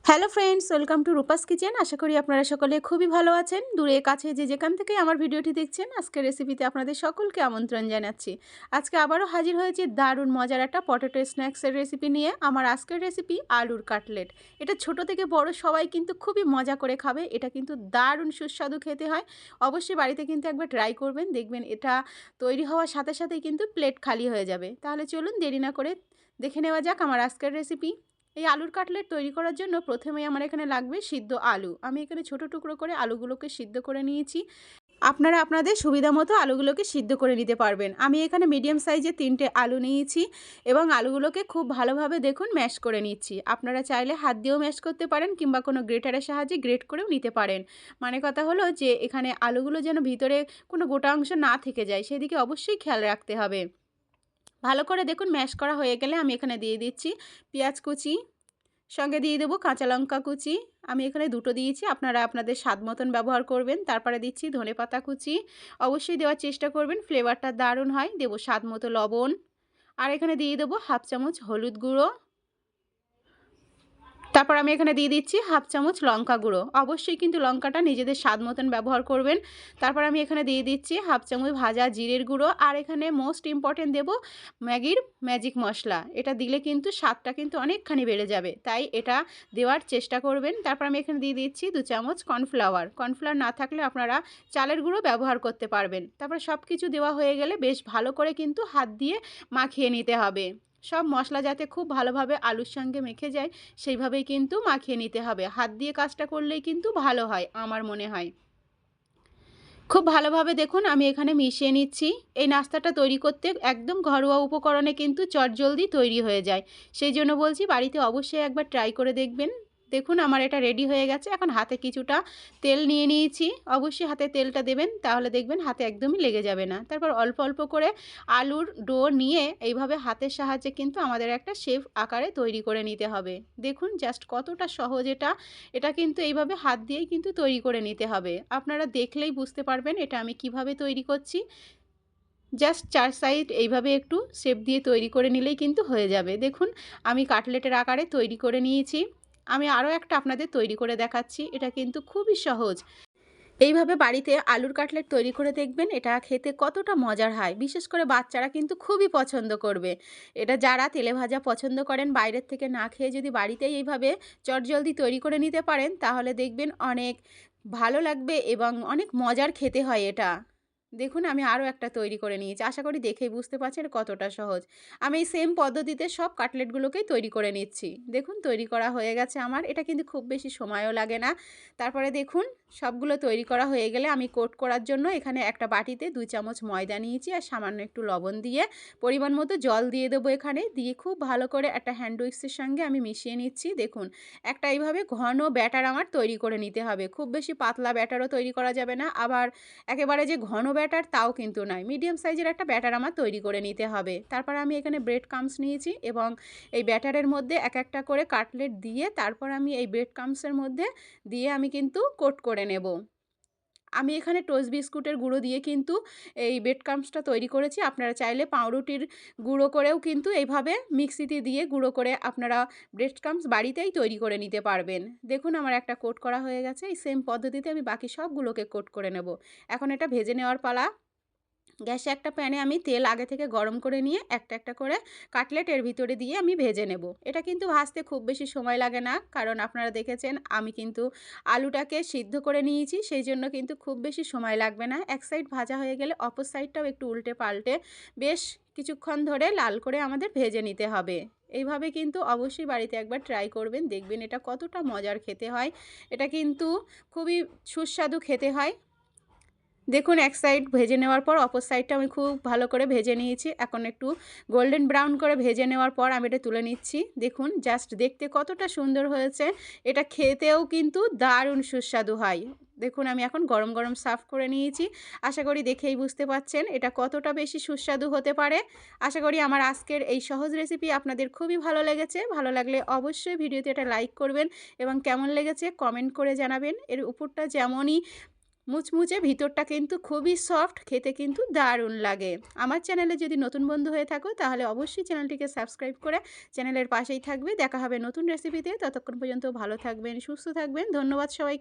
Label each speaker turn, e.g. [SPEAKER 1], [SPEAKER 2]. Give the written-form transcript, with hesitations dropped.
[SPEAKER 1] Hello friends, welcome to Rupa's kitchen. আশা করি আপনারা সকলে খুবই ভালো আছেন। দূরে কাছে যে যেখান থেকে আমার ভিডিওটি দেখছেন, আজকের রেসিপিতে আপনাদের সকলকে আমন্ত্রণ জানাচ্ছি। আজকে আবারও হাজির হয়েছি দারুণ মজার একটা পটেটো স্ন্যাক্সের রেসিপি নিয়ে। আমার আজকের রেসিপি আলুর কাটলেট। এটা ছোট থেকে বড় সবাই কিন্তু খুবই মজা করে খাবে। এটা কিন্তু দারুণ সুস্বাদু খেতে হয়। অবশ্যই বাড়িতে কিন্তু একবার ট্রাই করবেন, দেখবেন এটা তৈরি হওয়ার সাথে সাথেই কিন্তু প্লেট খালি হয়ে যাবে। তাহলে চলুন দেরি না করে দেখে নেওয়া যাক আমার আজকের রেসিপি। এই আলুর কাটলেট তৈরি করার জন্য প্রথমেই আমার এখানে লাগবে সিদ্ধ আলু। আমি এখানে ছোট টুকরো করে আলুগুলোকে সিদ্ধ করে নিয়েছি। আপনারা আপনাদের সুবিধা মতো আলুগুলোকে সিদ্ধ করে নিতে পারবেন। আমি এখানে মিডিয়াম সাইজে 3টে আলু নিয়েছি এবং আলুগুলোকে খুব ভালোভাবে দেখুন ম্যাশ করে নিচ্ছি। আপনারা চাইলে হাত দিয়েও ম্যাশ করতে পারেন কিংবা কোনো গ্রেটারের সাহায্যে গ্রেট করেও নিতে পারেন। মানে কথা হলো যে এখানে আলুগুলো যেন ভিতরে কোনো গোটা অংশ না থেকে যায়, সেদিকে অবশ্যই খেয়াল রাখতে হবে। ভালো করে দেখুন ম্যাশ করা হয়ে গেলে আমি এখানে দিয়ে দিচ্ছি পেঁয়াজ কুচি, সঙ্গে দিয়ে দেবো কাঁচা লঙ্কা কুচি। আমি এখানে দুটো দিয়েছি, আপনারা আপনাদের স্বাদ মতন ব্যবহার করবেন। তারপরে দিচ্ছি ধনেপাতা কুচি, অবশ্যই দেওয়ার চেষ্টা করবেন, ফ্লেভারটা দারুণ হয়। দেবো স্বাদ মতো লবণ, আর এখানে দিয়ে দেবো হাফ চামচ হলুদ গুঁড়ো। তারপর আমি এখানে দিয়ে দিচ্ছি হাফ চামচ লঙ্কা গুঁড়ো। অবশ্যই কিন্তু লঙ্কাটা নিজেদের স্বাদ মতন ব্যবহার করবেন। তারপর আমি এখানে দিয়ে দিচ্ছি হাফ চামচ ভাজা জিরের গুঁড়ো, আর এখানে মোস্ট ইম্পর্টেন্ট দেবো ম্যাগির ম্যাজিক মশলা। এটা দিলে কিন্তু স্বাদটা কিন্তু অনেকখানি বেড়ে যাবে, তাই এটা দেওয়ার চেষ্টা করবেন। তারপর আমি এখানে দিয়ে দিচ্ছি 2 চামচ কর্নফ্লাওয়ার। কর্নফ্লাওয়ার না থাকলে আপনারা চালের গুঁড়ো ব্যবহার করতে পারবেন। তারপর সব কিছু দেওয়া হয়ে গেলে বেশ ভালো করে কিন্তু হাত দিয়ে মাখিয়ে নিতে হবে। সব মশলা যাতে খুব ভালোভাবে আলুর সঙ্গে মেখে যায় সেইভাবেই কিন্তু মাখিয়ে নিতে হবে। হাত দিয়ে কাজটা করলেই কিন্তু ভালো হয় আমার মনে হয়। খুব ভালোভাবে দেখুন আমি এখানে মিশিয়ে নিচ্ছি। এই নাস্তাটা তৈরি করতে একদম ঘরোয়া উপকরণে কিন্তু চটজলদি তৈরি হয়ে যায়। সেই জন্য বলছি বাড়িতে অবশ্যই একবার ট্রাই করে দেখবেন। দেখুন আমার এটা রেডি হয়ে গেছে। এখন হাতে কিছুটা তেল নিয়ে নিয়েছি। অবশ্যই হাতে তেলটা দেবেন, তাহলে দেখবেন হাতে একদমই লেগে যাবে না। তারপর অল্প অল্প করে আলুর ডো নিয়ে এইভাবে হাতের সাহায্যে কিন্তু আমাদের একটা শেপ আকারে তৈরি করে নিতে হবে। দেখুন জাস্ট কতটা সহজ এটা। এটা কিন্তু এইভাবে হাত দিয়েই কিন্তু তৈরি করে নিতে হবে। আপনারা দেখলেই বুঝতে পারবেন এটা আমি কিভাবে তৈরি করছি। জাস্ট 4 সাইড এইভাবে একটু শেপ দিয়ে তৈরি করে নিলেই কিন্তু হয়ে যাবে। দেখুন আমি কাটলেটের আকারে তৈরি করে নিয়েছি। আমি আরও একটা আপনাদের তৈরি করে দেখাচ্ছি। এটা কিন্তু খুবই সহজ। এইভাবে বাড়িতে আলুর কাটলেট তৈরি করে দেখবেন, এটা খেতে কতটা মজার হয়। বিশেষ করে বাচ্চারা কিন্তু খুবই পছন্দ করবে। এটা যারা তেলে ভাজা পছন্দ করেন বাইরের থেকে না খেয়ে যদি বাড়িতেই এইভাবে চটজলদি তৈরি করে নিতে পারেন, তাহলে দেখবেন অনেক ভালো লাগবে এবং অনেক মজার খেতে হয় এটা। দেখুন আমি আরও একটা তৈরি করে নিয়েছি। আশা করি দেখেই বুঝতে পারছেন কতটা সহজ। আমি এই সেম পদ্ধতিতে সব কাটলেটগুলোকেই তৈরি করে নিচ্ছি। দেখুন তৈরি করা হয়ে গেছে আমার। এটা কিন্তু খুব বেশি সময়ও লাগে না। তারপরে দেখুন সবগুলো তৈরি করা হয়ে গেলে আমি কোট করার জন্য এখানে একটা বাটিতে 2 চামচ ময়দা নিয়েছি আর সামান্য একটু লবণ দিয়ে পরিমাণ মতো জল দিয়ে দেবো এখানে। দিয়ে খুব ভালো করে একটা হ্যান্ড উইক্সের সঙ্গে আমি মিশিয়ে নিচ্ছি। দেখুন একটা এইভাবে ঘন ব্যাটার আমার তৈরি করে নিতে হবে। খুব বেশি পাতলা ব্যাটারও তৈরি করা যাবে না, আবার একেবারে যে ঘন ব্যাটার তাও কিন্তু নয়। মিডিয়াম সাইজের একটা ব্যাটার আমার তৈরি করে নিতে হবে। তারপর আমি এখানে ব্রেড ক্রাম্বস নিয়েছি এবং এই ব্যাটারের মধ্যে এক একটা করে কাটলেট দিয়ে তারপর আমি এই ব্রেড ক্রাম্বসের মধ্যে দিয়ে আমি কিন্তু কোট করে নেব। আমি এখানে টোস্ট বিস্কুটের গুঁড়ো দিয়ে কিন্তু এই ব্রেড ক্রাম্বসটা তৈরি করেছি। আপনারা চাইলে পাউরুটির গুঁড়ো করেও কিন্তু এইভাবে মিক্সিতে দিয়ে গুঁড়ো করে আপনারা ব্রেড ক্রাম্বস বাড়িতেই তৈরি করে নিতে পারবেন। দেখুন আমার একটা কোট করা হয়ে গেছে। এই সেম পদ্ধতিতে আমি বাকি সবগুলোকে কোট করে নেব। এখন এটা ভেজে নেওয়ার পালা। গ্যাসে একটা প্যানে আমি তেল আগে থেকে গরম করে নিয়ে একটা একটা করে কাটলেট এর ভিতরে দিয়ে আমি ভেজে নেব। এটা কিন্তু ভাজতে খুব বেশি সময় লাগে না, কারণ আপনারা দেখেছেন আমি কিন্তু আলুটাকে সিদ্ধ করে নিয়েছি, সেই জন্য কিন্তু খুব বেশি সময় লাগবে না। এক সাইড ভাজা হয়ে গেলে অপর সাইডটাও একটু উল্টে পাল্টে বেশ কিছুক্ষণ ধরে লাল করে আমাদের ভেজে নিতে হবে। এইভাবে কিন্তু অবশ্যই বাড়িতে একবার ট্রাই করবেন, দেখবেন এটা কতটা মজার খেতে হয়। এটা কিন্তু খুবই সুস্বাদু খেতে হয়। দেখুন এক সাইড ভেজে নেওয়ার পর অপর সাইডটা আমি খুব ভালো করে ভেজে নিয়েছি। এখন একটু গোল্ডেন ব্রাউন করে ভেজে নেওয়ার পর আমি এটা তুলে নিচ্ছি। দেখুন জাস্ট দেখতে কতটা সুন্দর হয়েছে। এটা খেতেও কিন্তু দারুণ সুস্বাদু হয়। দেখুন আমি এখন গরম গরম সার্ভ করে নিয়েছি। আশা করি দেখেই বুঝতে পারছেন এটা কতটা বেশি সুস্বাদু হতে পারে। আশা করি আমার আজকের এই সহজ রেসিপি আপনাদের খুবই ভালো লেগেছে। ভালো লাগলে অবশ্যই ভিডিওতে এটা লাইক করবেন এবং কেমন লেগেছে কমেন্ট করে জানাবেন। এর উপরটা যেমনই মুচমুচে, ভিতরটা কিন্তু খুবই সফট, খেতে কিন্তু দারুণ লাগে। আমার চ্যানেলে যদি নতুন বন্ধু হয়ে থাকো তাহলে অবশ্যই চ্যানেলটিকে সাবস্ক্রাইব করে চ্যানেলের পাশেই থাকবে। দেখা হবে নতুন রেসিপিতে। ততক্ষণ পর্যন্ত ভালো থাকবেন, সুস্থ থাকবেন। ধন্যবাদ সবাইকে।